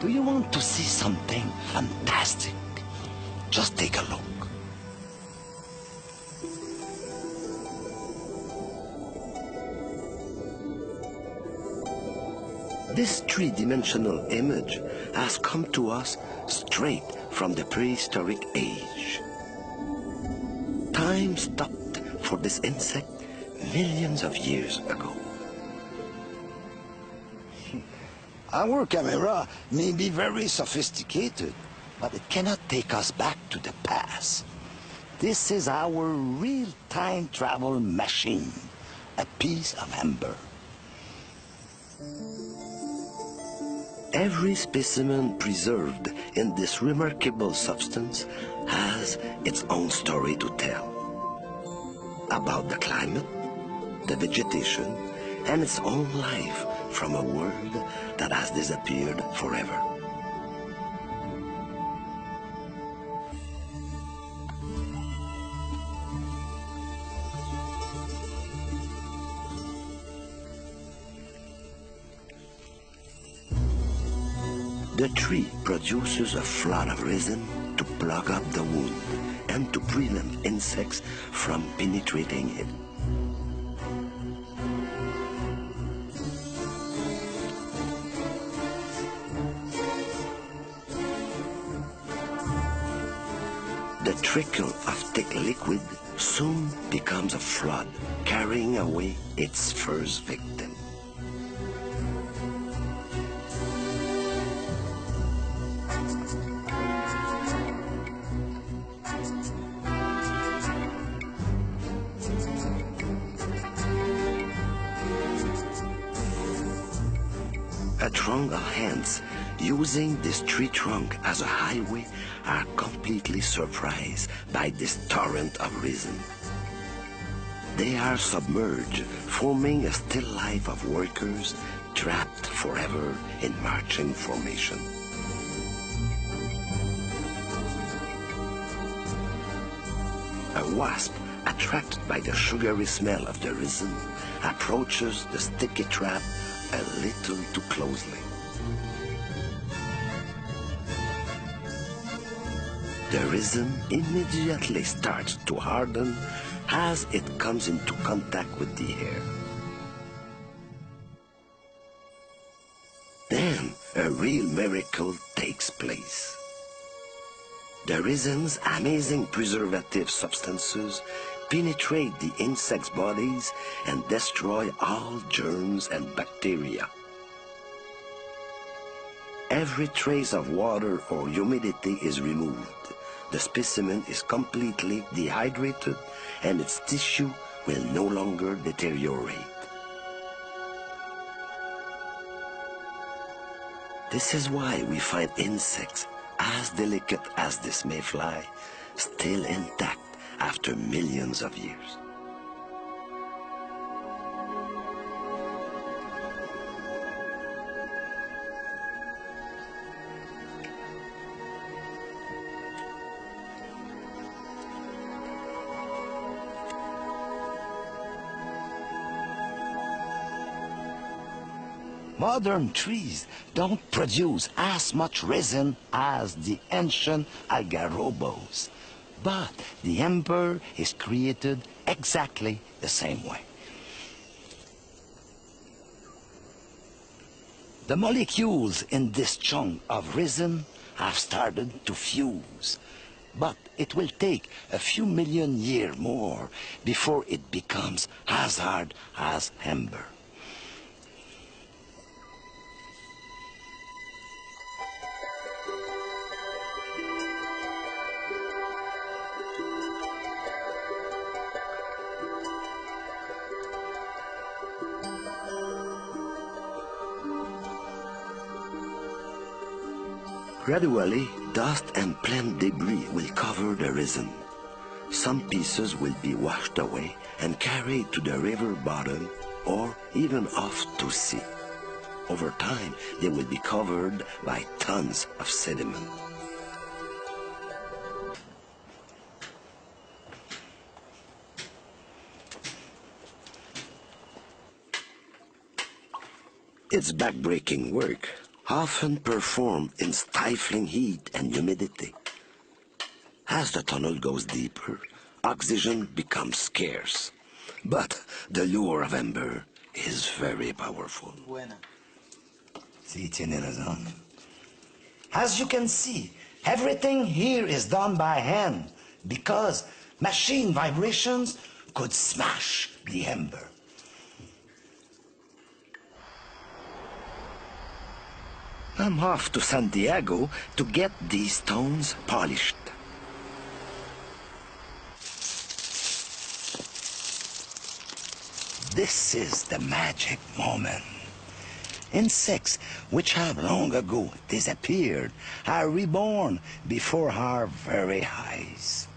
Do you want to see something fantastic? Just take a look. This three-dimensional image has come to us straight from the prehistoric age. Time stopped for this insect millions of years ago. Our camera may be very sophisticated, but it cannot take us back to the past. This is our real-time travel machine, a piece of amber. Every specimen preserved in this remarkable substance has its own story to tell about the climate, the vegetation, and its own life from a world that has disappeared forever. The tree produces a flood of resin to plug up the wound and to prevent insects from penetrating it. The trickle of thick liquid soon becomes a flood, carrying away its first victim. A throng of ants using this tree trunk as a highway are completely surprised by this torrent of resin. They are submerged, forming a still life of workers trapped forever in marching formation. A wasp, attracted by the sugary smell of the resin, approaches the sticky trap a little too closely. The resin immediately starts to harden as it comes into contact with the air. Then a real miracle takes place. The resin's amazing preservative substances penetrate the insects' bodies and destroy all germs and bacteria. Every trace of water or humidity is removed. The specimen is completely dehydrated and its tissue will no longer deteriorate. This is why we find insects as delicate as this mayfly still intact after millions of years. Modern trees don't produce as much resin as the ancient algarobos, but the amber is created exactly the same way. The molecules in this chunk of resin have started to fuse, but it will take a few million years more before it becomes as hard as amber. Gradually, dust and plant debris will cover the resin. Some pieces will be washed away and carried to the river bottom or even off to sea. Over time, they will be covered by tons of sediment. It's backbreaking work, often performed in stifling heat and humidity. As the tunnel goes deeper, oxygen becomes scarce. But the lure of amber is very powerful. Sí, tiene razón. As you can see, everything here is done by hand because machine vibrations could smash the amber. I'm off to Santiago to get these stones polished. This is the magic moment. Insects which have long ago disappeared are reborn before our very eyes.